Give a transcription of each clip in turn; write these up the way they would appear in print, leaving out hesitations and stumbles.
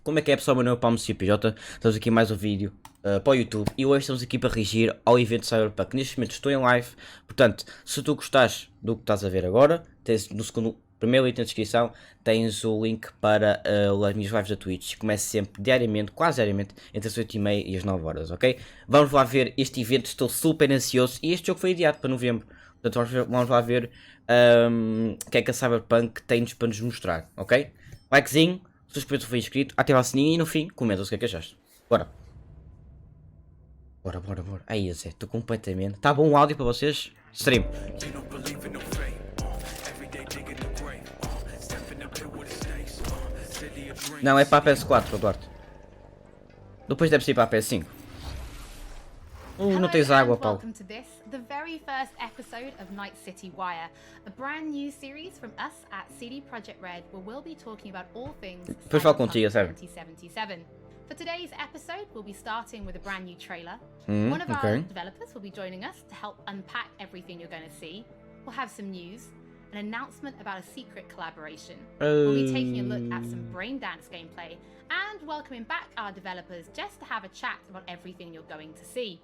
Como é que é, pessoal? Meu nome é Palmo CPJ, estamos aqui em mais um vídeo para o YouTube e hoje estamos aqui para reagir ao evento Cyberpunk. Neste momento estou em live, portanto, se tu gostares do que estás a ver agora, tens no primeiro link na descrição, tens o link para as minhas lives da Twitch. Começo sempre diariamente, quase diariamente, entre as 8h30 e as 9 horas, ok? Vamos lá ver este evento, estou super ansioso e este jogo foi adiado para novembro. Portanto, vamos lá ver o que é que a Cyberpunk tem-nos para nos mostrar, ok? Likezinho, se o foi inscrito, ativa o sininho e no fim, comenta o que é que achaste. Bora. Bora. Aí, Zé, estou completamente. Está bom o áudio para vocês? Stream. Não, é para a PS4, Eduardo. Depois deve ser para a PS5. Não tens água, Paulo. Welcome to this, the very first episode of Night City Wire, a brand new series from us at CD Projekt Red, where we'll be talking about all things Cyberpunk 2077. For today's episode, we'll be starting with a brand new trailer. One of our developers will be joining us to help unpack everything you're going to see. We'll have some news, an announcement about a secret collaboration. We'll be taking a look at some braindance gameplay and welcoming back our developers just to have a chat about everything you're going to see.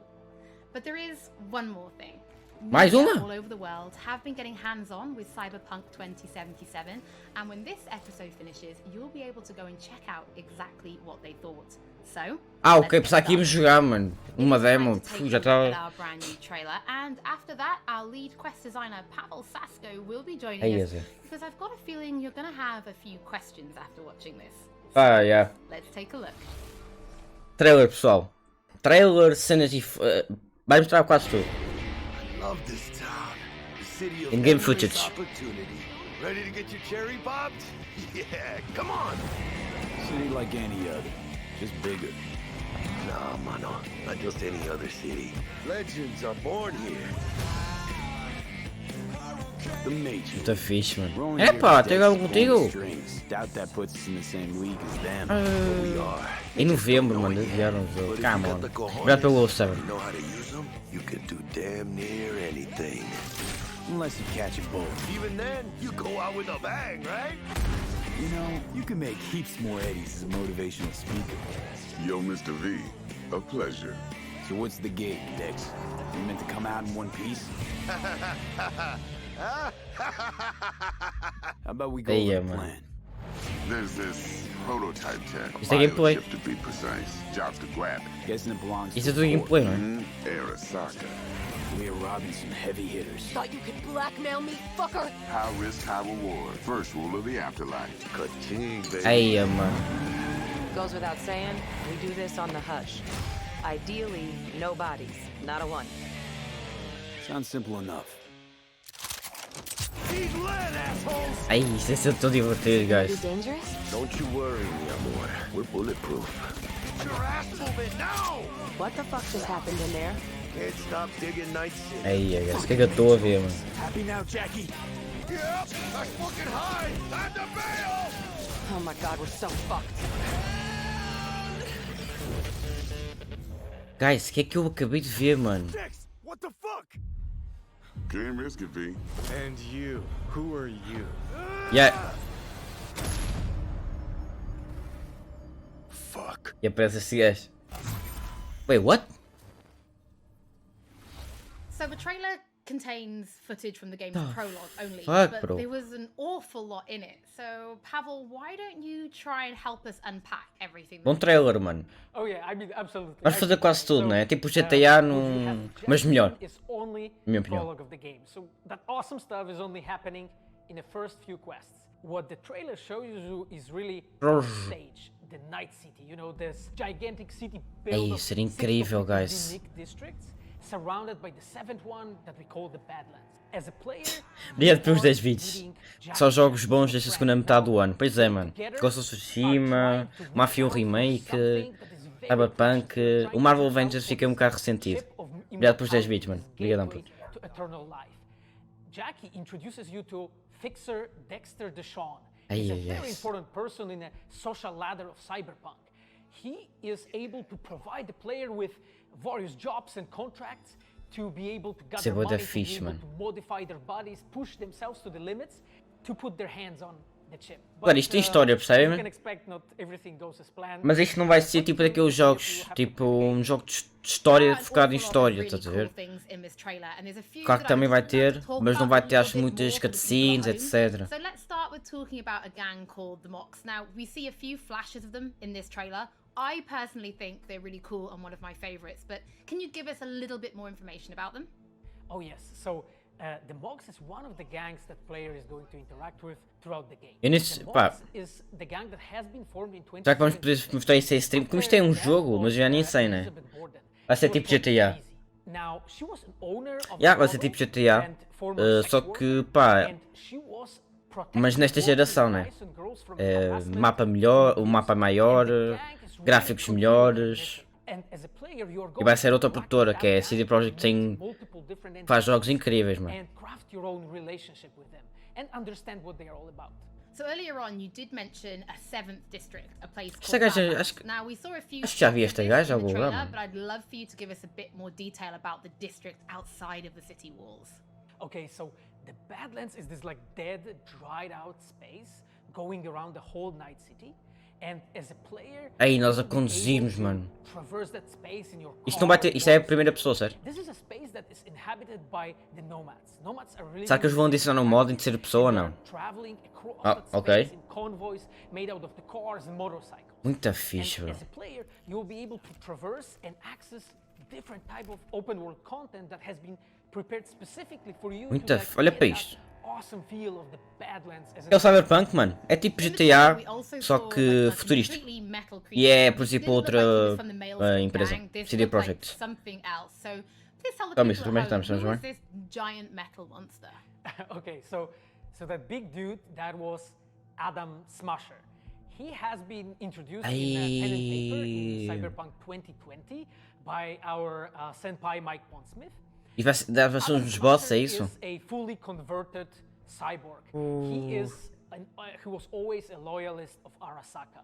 But there is one more thing. Media all over the world have been getting hands-on with Cyberpunk 2077, and when this episode finishes, you'll be able to go and check out exactly what they thought. So, ok, pensava que íamos jogar, mano. Uma demo, já estava. Our brand new trailer, and after that, our lead quest designer Pavel Sasko will be joining us because I've got a feeling you're going to have a few questions after watching this. So, yeah. Let's take a look. Trailer, pessoal. Trailer, cenas e vai mostrar quase tudo. In-game footage. Ready to get your cherry popped? Yeah, come on. City like any other, just bigger. No, mano, not just any other city. Legends are born here. The Major. Tá fixe, mano. Epá, tem algo contigo? Doubt that puts us in the same league as them. Em novembro, mano, adiaram o jogo. Come on. Obrigado pelo Sobre. You know how to use them? You can do damn near anything. Unless you catch a bullet. Even then, you go out with a bang, right? You know, you can make heaps more eddies as a motivational speaker. Yo, Mr. V, a pleasure. So what's the gig, Dex? You meant to come out in one piece? How about we go over the plan? There's this prototype tech. Is that gameplay? To be precise. Jobs to grab it. Guessing it belongs to Is it doing gameplay, man? Arasaka. We're robbing some heavy hitters. Thought you could blackmail me, fucker? High risk, high reward. First rule of the afterlife. Ka-ching, baby. Aí, mano. Goes without saying, we do this on the hush. Ideally, no bodies, not a one. Sounds simple enough. Aí, isso é tão divertido, guys. Dangerous? Don't you worry, mi amor. We're bulletproof. Get your ass moving now! What the fuck just happened in there? Can't stop digging Night City. Aí, guys, o que é que eu estou a ver, mano? Happy now, Jackie? Get up! That's fucking high! Time to bail! Oh my god, we're so fucked. Guys, o que é que eu acabei de ver, mano? Dex, what the fuck? Can't risk it, V. And you, who are you? Yeah. Fuck. E aparece este gajo. Wait, what? So the trailer contains footage from the game's prologue only, fuck, but bro? there was an awful lot in it. So Pavel, why don't you try and help us unpack everything? Bom trailer, mano. Oh yeah, I mean absolutely. Vamos fazer quase tudo, né? Tipo GTA num... mas melhor. It's only Minha the opinião. prologue of the game. So that awesome stuff is only happening in the first few quests. What the trailer shows you is really the stage, the night city. You know, this gigantic city built of seria incrível, six guys. unique districts surrounded by the seventh one that we call the Badlands. As a player, Obrigado pelos 10 vídeos. Só jogos bons desta segunda metade do ano. Pois é, mano. Ghost of Tsushima, Mafia 1 Remake, Cyberpunk, o Marvel Avengers fica um bocado ressentido. Obrigado pelos 10 vídeos, mano. Obrigadão, puto. Jackie introduces you to Fixer Dexter Deshawn. Ai, He's a ai, very ai. important person in the social ladder of Cyberpunk. He is able to provide the player with various jobs and contracts to be able to gather bué da money, fixe, to be able mano. to modify their bodies, push themselves to the limits, to put their hands on Claro, isto tem história, percebem? you can expect not everything goes as planned. Mas isto não vai ser tipo daqueles jogos, tipo um jogo de história focado em história, estás a ver? Claro que também vai ter, mas não vai ter acho muitas cutscenes, etc. So let's start with talking about a gang called the Mox. Now, we see a few flashes of them in this trailer. I personally think they're really cool and one of my favorites, but can you give us a little bit more information about them? Oh yes, so the Mox is one of the gangs that player is going to interact with throughout the game. Eu nesse, The pá, Mox is the gang that has been formed in será que vamos poder mostrar isso em stream? Como isto é um jogo, mas eu já nem sei, né? Vai ser tipo GTA. Now, she was an owner of Yeah, the vai ser tipo GTA, and former só sex que worker, pá, and she was protecting mas nesta both geração, né? guys and girls from harassment. Mapa melhor, o mapa maior, gráficos melhores. And as a player, you are E vai ser going outra to produtora, interact que é a with CD that Projekt, gang, tem, multiple different faz jogos entities incríveis, mano. and craft your own relationship with them and understand what they are all about. So earlier on, you did mention a 7th district, a place Esta called gaja, Cyberpunk. acho que- Now, we saw a few acho que já vi shots of esta this gaja in em the algum trailer, lugar, but I'd love for you to give us a bit more detail about the district outside of the city walls. Okay, so the Badlands is this like dead, dried out space going around the whole Night City. And as a player, Aí nós a you'll be able conduzirmos, to mano. traverse that space in your Isto não vai car, ter, isto é a motorcycle. primeira pessoa, certo? This is a space that is inhabited by the nomads. Nomads are really Será que eles vão adicionar um modo em terceira pessoa ou não? traveling across Ah, that ok. space in convoys made out of the cars and motorcycles. Muito fixe, And bro. as a player, you'll be able to traverse and access different type of open world content that has been prepared specifically for you Muito to like, olha get para that isto. awesome feel of the Badlands as É o Cyberpunk, mano. É tipo In the GTA, trailer, we also só saw, que like, a futurístico. completely metal creature. E é, Now, por this exemplo, didn't look like he outra was from the Maelstrom empresa, gang. This CD looked like Projekt. something else. So please tell the Tell me, people primeiro at home, estamos, who não é? is this giant metal monster? Okay, so that big dude, that was Adam Smasher. He has been introduced in a pen and paper in Ai. Cyberpunk 2020 by our senpai Mike Pondsmith. E vai dar Adam uns bots, é Smasher isso? is a fully converted cyborg. He was always a loyalist of Arasaka.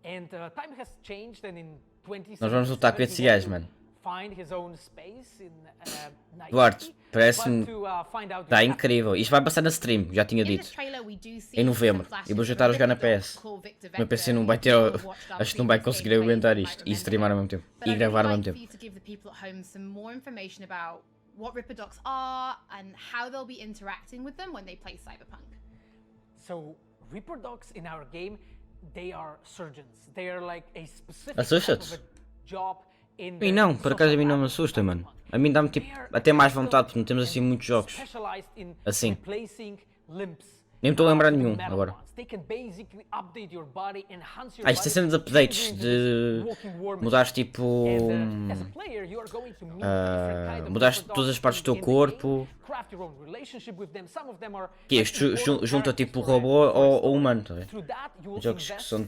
And time has changed, and in 2017 Nós vamos lutar com esses he had gajos, to mano. find his own space in Night Duarte, City, parece-me- but to, find out Tá what incrível. Isto vai passar na stream, já tinha In this dito. trailer, we do see Em novembro. some flashes E vou of já estar a jogar na Evento, PS. called Victor O meu PC Vector. não vai ter. If you've watched our Acho que não vai previous conseguir gameplays, aguentar you isto. might E streamar ao remember mesmo tempo. But E I'd gravar ao really mesmo like for tempo. you to give the people at home some more information about what Ripper Docs are and how they'll be interacting with them when they play Cyberpunk. So, Reaper Dogs in our game, they are surgeons. They are like a specific Assusta-te? type of a job in E the não, por acaso a mim não me social assusta, mano. cyberpunk. A mim dá-me tipo They are até mais medical vontade, porque não temos assim and muitos jogos. specialized in Assim. replacing limbs. Nem me estou a lembrar to nenhum metal agora. ones. They can basically update your body, enhance your Ah, isto é body, cena de updates, change into de this walking war mudares machine. tipo. And, as a player, you are going to meet different kind of mudares Reaper todas as dogs partes do teu in the game, corpo. craft your own relationship with them. Some of them are Que like isto important junta characters tipo for a- robô for a ou story. humano, tá a ver? Through that, you will Jogos que invest, são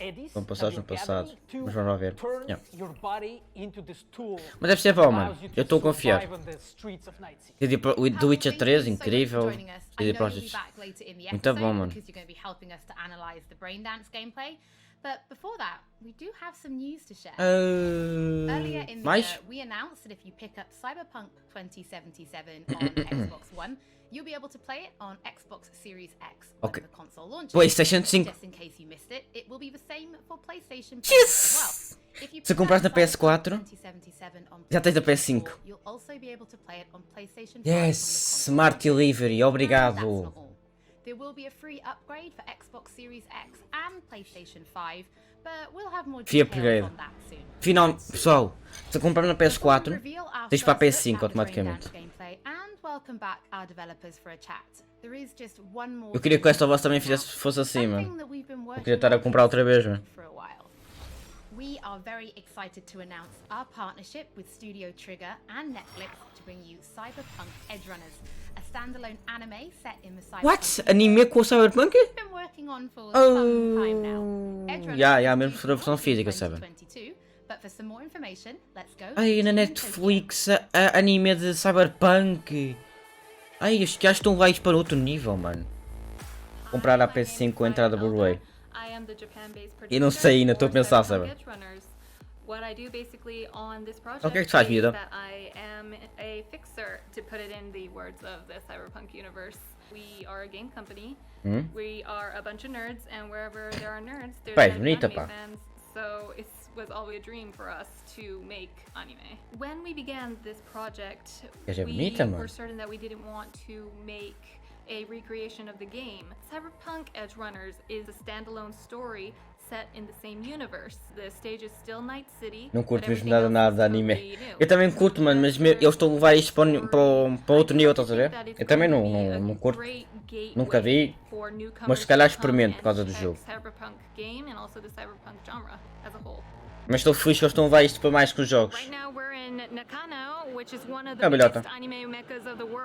eddies são that passados no you're passado. gathering to Mas vamos lá ver. turn Yeah. your body into this tool Mas deve ser that bom, mano. allows you Eu estou a to confiar. survive on the streets of Night City. The Witcher 3, Thank you so much for incrível. joining us. I CD know you'll be Projekt. back later in the Muito bom, episode mano. because you're going to be helping us to analyze the brain dance gameplay. But before that, we do have some news to share. Earlier in the Mais? year, we announced that if you pick up Cyberpunk 2077 on Xbox One, you'll be able to play it on Xbox Series X when Okay. the console launches. PlayStation 5. Just in case you missed it, it will be the same for PlayStation Yes! as well. If you Se pick comprares up na PS4, Cyberpunk 2077 on já tens a PlayStation PS5. 4, you'll also be able to play it on PlayStation 5 Yes, when the console Smart launches. Delivery, And that's obrigado. not all. There will be a free upgrade for Xbox Series X and PlayStation 5, but we'll have more Free details upgrade. on that soon. Final, pessoal, se comprar na PS4, Reveal our tens para a first look PS5 at the automaticamente. Brain Dance gameplay and welcome back our developers for a chat. There is just one more Eu queria que esta voz também thing to fizesse, fosse assim, something mano. that we've been Eu queria estar a working comprar outra vez, mano. for a while. We are very excited to announce our partnership with Studio Trigger and Netflix to bring you Cyberpunk Edgerunners, a standalone anime set in the Cyberpunk What? Anime com o Cyberpunk? we've been working on for some time now. Edgerunners Yeah, was mesmo due for a to versão launch in física, sabe? 2022, but for some more information, let's go Ai, na to Netflix, a anime de Cyberpunk. Ai, estes gajos estão lá para outro nível, mano. Comprar a PS5 com a entrada Blu-ray. E não sei ainda, estou a pensar, sabe? What I do basically on this project O que é que tu faz, is vida? that I am a fixer, to put it in the words of the Cyberpunk universe. We are a game company. We are a bunch of nerds, and wherever there are nerds, there's Pá, é anime bonita, pá. fans. So it was always a dream for us to make anime. When we began this project, É we bonita, mano. were certain that we didn't want to make a recreation of the game. Cyberpunk Edge Runners is a standalone story set in the same universe. The stage is still Night City. Não curto but mesmo everything nada else de is anime. totally new. Eu também curto, mano, mas eles estão a levar isto para outro nível, estás a ver? Eu também não curto. Nunca vi, mas se calhar experimento por causa do jogo. Mas estou feliz que eles estão a levar isto para mais que os jogos. É belhota.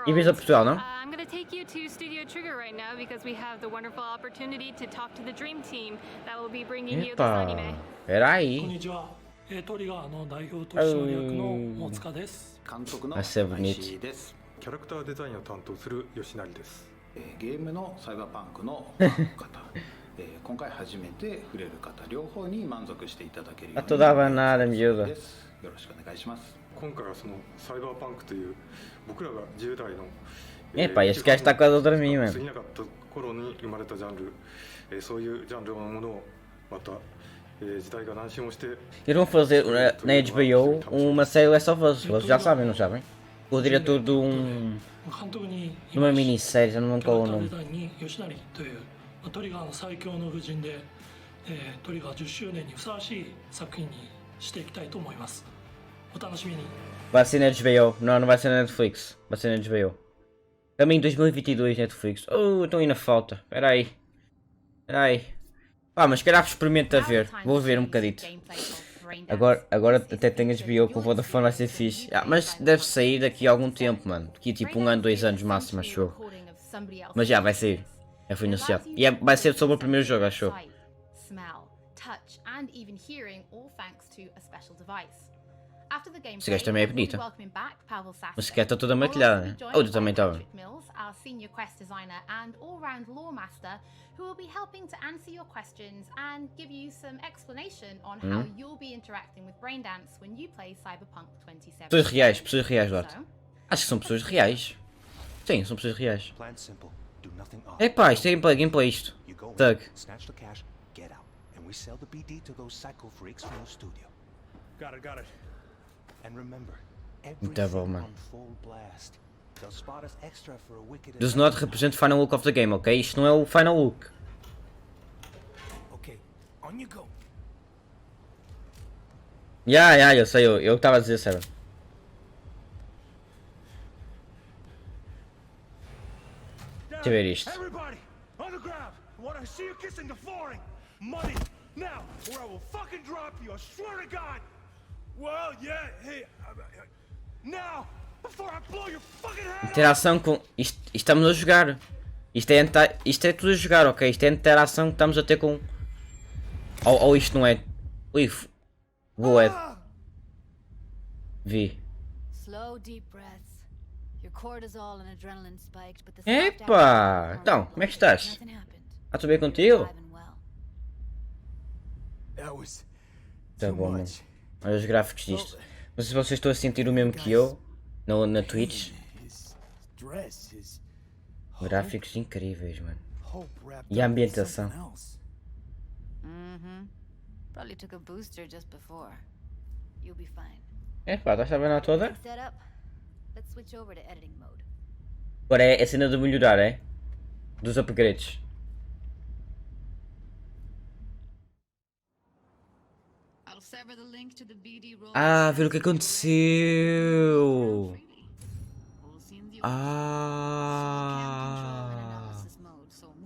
E vês a Portugal, não? I'm going to take you to Studio Trigger right now because we have the wonderful opportunity to talk to the dream team that will be bringing you this Epa, anime. espera aí. トリガーの代表取締役の大塚です。監督の Vai ser 林 bonito. です。キャラクターデザインを担当する吉成です。ゲームのサイバーパンクのファンの方、今回初めて触れる方両方に満足していただけるよう A に toda abanada, miúda. ですよろしくお願いします。今回はそのサイバーパンクという僕らが10代の Epá, este gajo está quase a dormir, 過 mano. ぎなかった頃に生まれたジャンル、そういうジャンルのものをまた、時代が何周もして Eles vão fazer na HBO uma série Last of Us. Vocês já sabem, não sabem? O diretor de 監督に de uma minissérie, já não lembro キャ qual ラ é ク o ターデ nome. ザインに吉成というトリガーの最強の夫人で、トリガー10周年にふさわしい作品にしていきたいと思います。お楽しみに。 Vai ser na HBO. Não, não vai ser na Netflix. Vai ser na HBO. Também em 2022 Netflix. Oh, estão aí na falta. Espera aí. Espera aí. Pá, mas calhar experimenta ver. Vou ver um bocadito. Agora até tenho HBO com o Vodafone, vai ser fixe. Mas deve sair daqui a algum tempo, mano. Daqui tipo 1 ano, 2 anos máximo, acho eu. Mas já, vai sair. Já foi anunciado. E vai ser sobre o primeiro jogo, acho eu. Smell, touch, and even hearing, all thanks to a special device. After the gameplay, Esse gajo também é bonita. welcoming back Pavel Sasha. Mas sequer está toda We'll maquilhada, also né? be joined Outra by também estava. Patrick Mills, our senior quest designer and all-round lore master, who will be helping to answer your questions and give you some explanation on how you'll be interacting with Braindance when you play Cyberpunk 2077. Pessoas reais, Duarte. Acho que são pessoas reais. Sim, são pessoas reais. Plan simple. Do nothing odd. Epá, isto é gameplay isto. You go Thug. in, snatch the cash, get out, and we sell the BD to those psycho freaks from the studio. Got it. And remember, Muito bom, everything mano. on full blast. They'll spot us extra for a wicked. Does not represent final look of the game, ok? Isto não é o final look. Okay, on you go. Eu sei, eu estava a dizer, sério. Deixa eu ver isto. Everybody, on the ground. I want to see you kissing the flooring. Money, now, or I will fucking drop you. I swear to God. Well, yeah, hey, now, before I blow your fucking head off. Interação com. Isto estamos a jogar. Isto é tudo a jogar, ok? Isto é interação que estamos a ter com. Ou isto não é. Ui, boa. Vi. Slow, deep breaths. Your cortisol and adrenaline spiked, but the Epa! Então, como é que estás? Tudo bem contigo? Tá bom, mano. Olha os gráficos disto. Não sei se vocês estão a sentir o mesmo que eu na Twitch. Gráficos incríveis, mano. E a ambientação. Probably took a booster just before. You'll be fine. Epá, estás a ver na toda? Set up. Let's switch over to editing mode. Agora é a cena de melhorar, é? Dos upgrades. Ver o que aconteceu!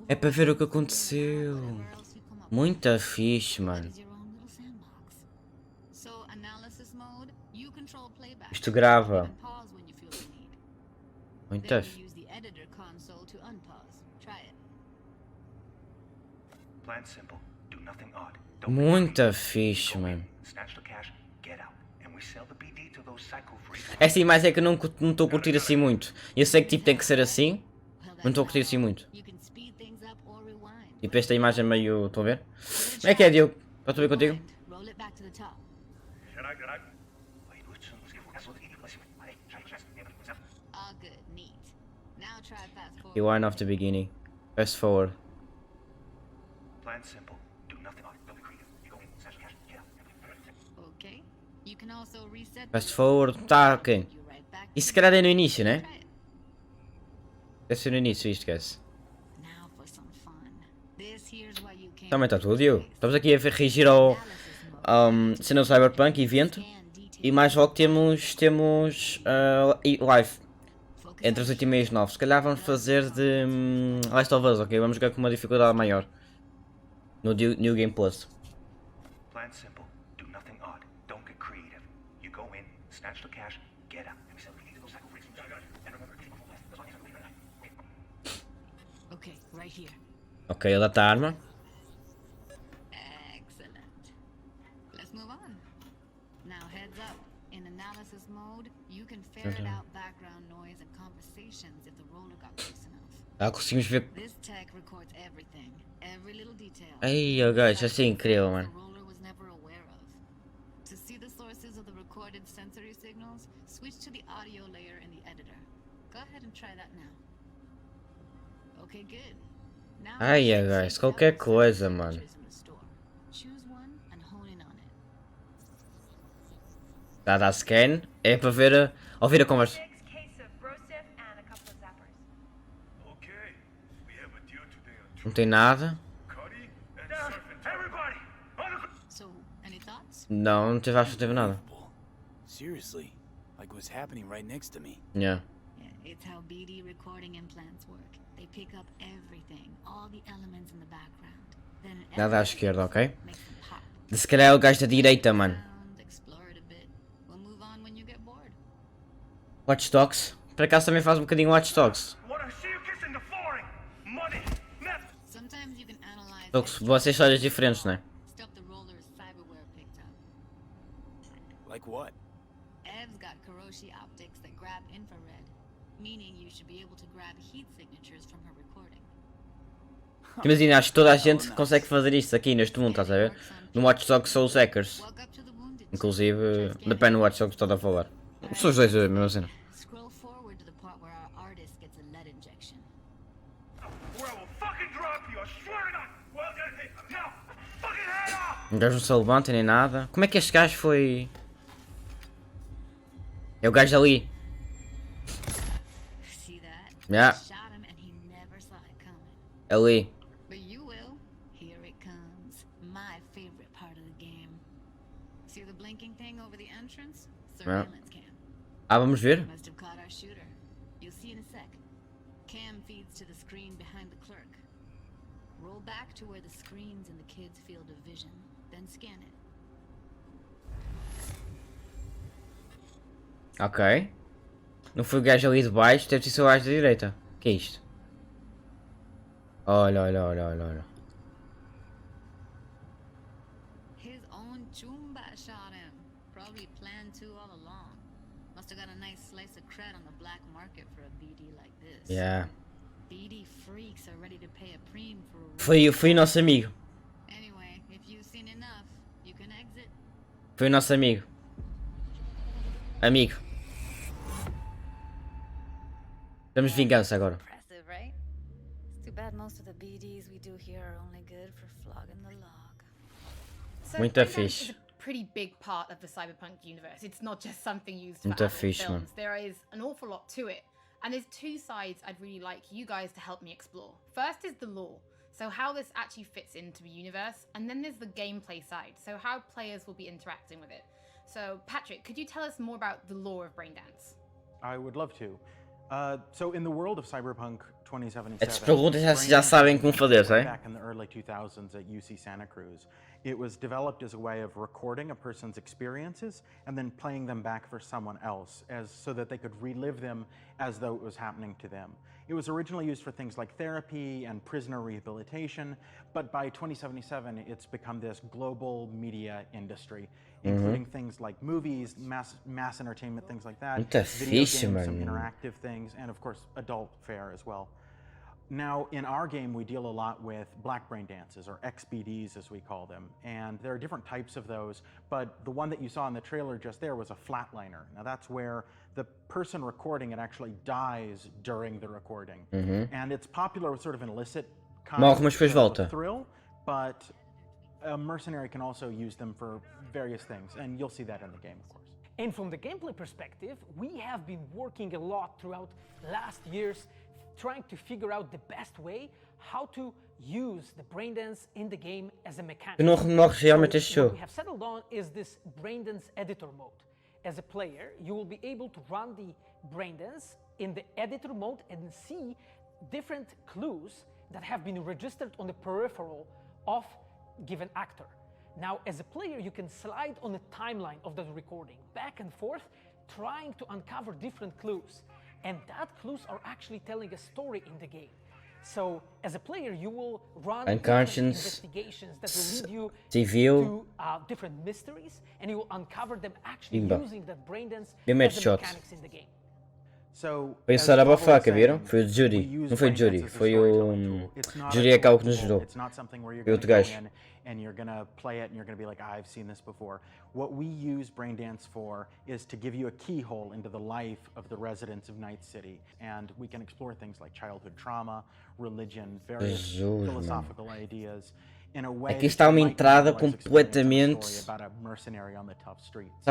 É para ver o que aconteceu. Muita fixe, mano. Isto grava. Muita Plan simple. Do nothing odd. Muita fixe, mano. Snatch the cash, get out, and we sell the BD to those psycho freaks. É assim, mas é que eu não estou a curtir assim muito. Eu sei que tipo tem que ser assim, mas não estou a curtir assim muito. Tipo esta imagem meio. Estão a ver? Como é que é, Diogo? Está tudo bem contigo? try fast forward. Rewind off the beginning. Fast forward. Plan simple. Do nothing on it. Don't be creative. You go in, snatch the cash, get out. Okay. You can also reset. Fast forward. Tá, ok. Isso se calhar é no início, né? Deve ser no início isto, guys. Now for some fun. This here's why you came. Também está tudo, eu. Estamos aqui a reagir ao cena do Cyberpunk, evento. E mais logo temos live. Entre as 8h30 e as 9. Se calhar vamos fazer de Last of Us, ok? Vamos jogar com uma dificuldade maior. No New Game Plus. Plan simple. Do nothing odd. Don't get creative. You go in, snatch the cash, get out. And we sell the BD to go cycle freaks from the start. And remember, keep on left. That's why you have to leave. Okay, right here. Ok, ele dá a arma. Excellent. Let's move on. Now heads up. In analysis mode, you can ferret out background noise and conversations if the roller got close enough. Conseguimos ver. This tech records everything, every little detail. Ai, guys, isso é incrível, mano. The roller was never aware of. To see the sources of the recorded sensory signals, switch to the audio layer in the editor. Go ahead and try that now. Okay, good. Now Ai, guys, qualquer coisa, mano. choose one and hone in on it. Dá scan. É para ver ouvir a conversa. Okay, we have a deal today on Não tem nada. Cuddy and Surfing. Everybody, on the So, any thoughts? Não, não teve, acho que não teve nada. Seriously, like what's happening right next to me. Yeah. Yeah, it's how BD recording implants work. They pick up everything, all the elements in the background. Then Nada à esquerda, ok? makes them pop. De se calhar é o gajo da direita, mano. Sound, explore it a bit. We'll move on when you get bored. Watch Dogs. Por acaso também faz um bocadinho Watch Dogs. wanna see you kissing the flooring. Money, now. Sometimes you can analyze Dogs, vocês histórias diferentes, né? stuff the roller's cyberware picked up. Like what? Ev's got Kuroshi optics that grab infrared, meaning you should be able to grab heat signatures from her recording. Imagina, acho que toda a gente consegue fazer isto aqui neste mundo, estás a ver? No Watch Dogs são os hackers. Walk up to the wounded. Inclusive, depende do Watch Dogs que estás a falar. São os dois a mesma cena. Scroll forward to the part where our artist gets a lead injection. Or I will fucking drop you, I swear to God. Well, hey, now, fucking head off. O gajo não se levanta nem nada. Como é que este gajo foi... É o gajo ali. See that? Yeah. Shot him and he never saw it coming. Ali. But you will. Here it comes. My favorite part of the game. See the blinking thing over the entrance? Surveillance cam. Ah, vamos ver? Must have caught our shooter. You'll see in a sec. Cam feeds to the screen behind the clerk. Roll back to where the screen's in the kid's field of vision, then scan it. Ok. Não foi o gajo ali de baixo, deve ser o gajo da direita. O que é isto? Olha, olha, olha, olha, olha. His own chumba shot him. Probably planned to all along. Must have got a nice slice of cred on the black market for a BD like this. Yeah. BD freaks are ready to pay a preem for a Foi o nosso amigo. Anyway, if you've seen enough, you can exit. Foi o nosso amigo. Amigo. Temos vingança agora. Impressive, right? It's too bad most of the BDs we do here are only good for flogging the log. So Muita breakdance fixe. is a pretty big part of the Cyberpunk universe. It's not just something used for Muita adult fixe, mano. films. There is an awful lot to it. And there's two sides I'd really like you guys to help me explore. First is the lore, so how this actually fits into the universe, and then there's the gameplay side, so how players will be interacting with it. So Patrick, could you tell us more about the lore of Braindance? I would love to. So in the world of Cyberpunk 2077, Estas perguntas já sabem como fazer, sabe? back in the early 2000s at UC Santa Cruz, it was developed as a way of recording a person's experiences and then playing them back for someone else, so that they could relive them as though it was happening to them. It was originally used for things like therapy and prisoner rehabilitation, but by 2077, it's become this global media industry, including things like movies, mass entertainment, things like that, Muita video fixe, games, some mano. interactive things, and of course, adult fare as well. Now, in our game, we deal a lot with black brain dances, or XBDs as we call them, and there are different types of those, but the one that you saw in the trailer just there was a flatliner. Now that's where the person recording it actually dies during the recording. And it's popular with sort of an illicit kind of thrill, but a mercenary can also use them for various things, and you'll see that in the game, of course. And from the gameplay perspective, we have been working a lot throughout last years trying to figure out the best way how to use the braindance in the game as a mechanic. Nog met deze show. What we have settled on is this braindance editor mode. As a player, you will be able to run the braindance in the editor mode and see different clues that have been registered on the peripheral of given actor. Now, as a player, you can slide on the timeline of that recording, back and forth, trying to uncover different clues. And that clues are actually telling a story in the game. So, as a player, you will run investigations that will lead you to different mysteries, and you will uncover them actually using that braindance as the mechanics in the game. Foi a Sarah Bafaca, viram? Foi o Judy. Não foi o Judy, foi o Judy é o que nos ajudou. Foi outro gajo. And you're gonna play it and you're gonna be like, I've seen this before. What we use Braindance for is to give you a keyhole into the life of the residents of Night City. And we can explore things like childhood trauma, religion, various philosophical ideas. Aqui está uma entrada completamente. Está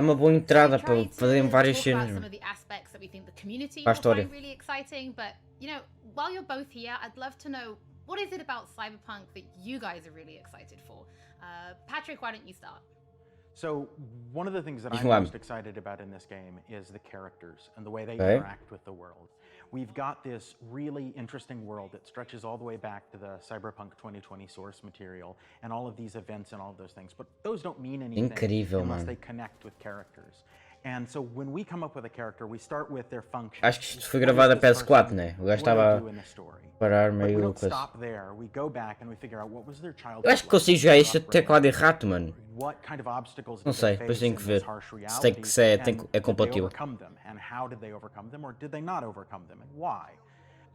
uma boa entrada para fazerem várias cenas. Para a história. While you're both here, I'd love to know what is it about Cyberpunk that you guys are really excited for. Patrick, why don't you start? So one of the things that I'm most excited about in this game is the characters and the way they interact with the world. We've got this really interesting world that stretches all the way back to the Cyberpunk 2020 source material and all of these events and all of those things, but those don't mean anything unless they connect with characters. And so when we come up with a character, we start with their function. Acho que isto foi gravado a PS4, né? O gajo estava a parar meio coisa. Eu acho que consigo jogar isto até teclado e rato, mano. Não sei, depois tenho que ver. Se é compatível. And how did they overcome them, or did they not overcome them, and why?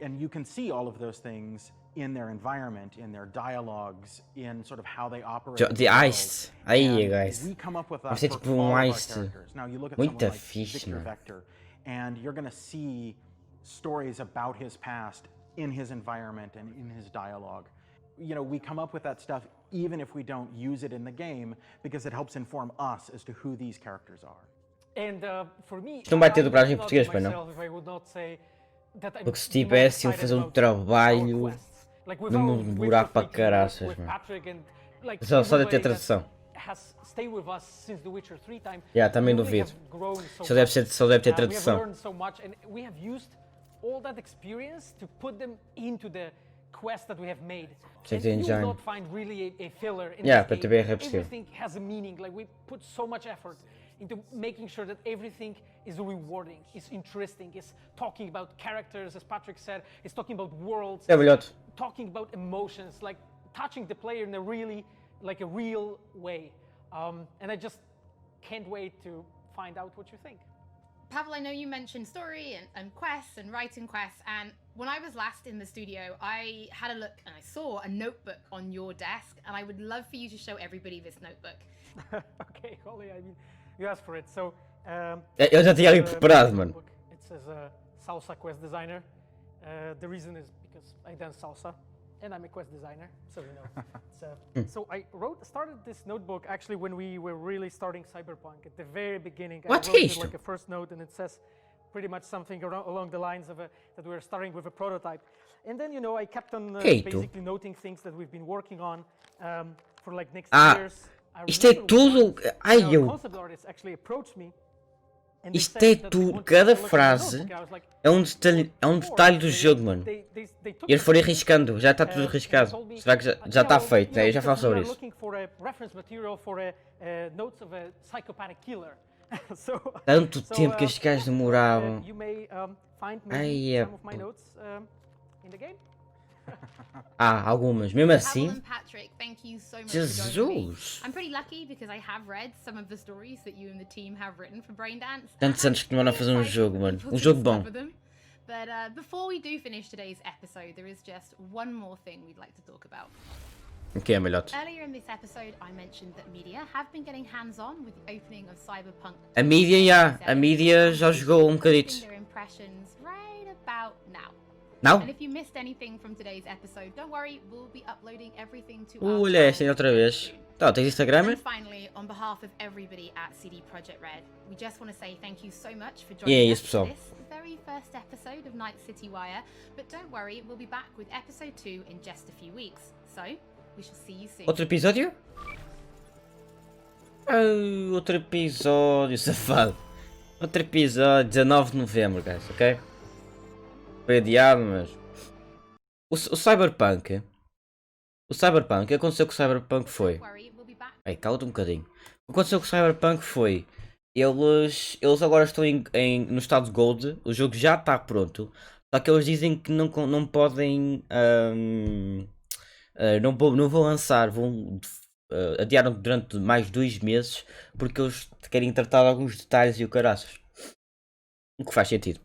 And you can see all of those things in their environment, in their dialogues, in sort of how they operate. The Ice. Aí, guys. We come up with Vai ser tipo Ice. Now you look at Muita someone like fixe, Victor mano. Vector, and you're going to see stories about his past in his environment and in his dialogue. You know, we come up with that stuff even if we don't use it in the game because it helps inform us as to who these characters are. And for me, não vai ter dublagem em português, pois não? Porque se tivesse, iam fazer um trabalho num buraco para caraças, mano. Só deve ter tradução. Também duvido. Só deve ter tradução. Quests that we have made, and you will not find really a filler in this game. Everything has a meaning. Like, we put so much effort into making sure that everything is rewarding, is interesting, is talking about characters, as Patrick said, is talking about worlds, talking about emotions, like touching the player in a really, like a real way. And I just can't wait to find out what you think. Pavel, I know you mentioned story and quests and writing quests, and when I was last in the studio, I had a look and I saw a notebook on your desk, and I would love for you to show everybody this notebook. Okay, Holly, I mean, you asked for it, so... Eu já tinha ali preparado, mano. It says Salsa Quest Designer. The reason is because I dance salsa, and I'm a quest designer, so you know. So I started this notebook actually when we were really starting Cyberpunk. At the very beginning, I wrote like a first note, and it says pretty much something along the lines of that we were starting with a prototype. And then, you know, I kept on basically noting things that we've been working on for like next years. Isto é tudo. Ai, eu. Isto é tudo. Cada frase é um detalhe do jogo, mano. E eles foram arriscando. Já está tudo arriscado. Será que já está feito, né? Eu já falo sobre isso. Tanto tempo que estes gajos demoravam. Ai, é. Algumas, mesmo assim. Jesus! I'm pretty lucky because I have read some of the stories that you and the team have written for Braindance. Tantos anos que demoram a fazer um jogo, mano. Um jogo bom. But before we do finish today's episode, there is just one more thing we'd like to talk about. Ok, melhote. Earlier in this episode, I mentioned that media have been getting hands-on with the opening of Cyberpunk. A mídia já jogou bocadito. Their impressions right about now. Não? And if you missed anything from today's episode, don't worry, we'll be uploading everything to Olha, esta ainda outra vez. Tá, tens Instagram? And finally, on behalf of everybody at CD Projekt Red, we just want to say thank you so much for joining us for this very first episode of Night City Wire. But don't worry, we'll be back with episode 2 in just a few weeks. So, we shall see you soon. Outro episódio? Oh, outro episódio, safado. Outro episódio, 19 de novembro, guys, ok? Foi adiado, mas... O Cyberpunk... O Cyberpunk, o que aconteceu com o Cyberpunk foi... Ei, cala-te um bocadinho. O que aconteceu com o Cyberpunk foi... Eles agora estão no estado de Gold, o jogo já está pronto. Só que eles dizem que não podem... não vão lançar, adiaram durante mais 2 meses porque eles querem tratar de alguns detalhes e o caraças. O que faz sentido.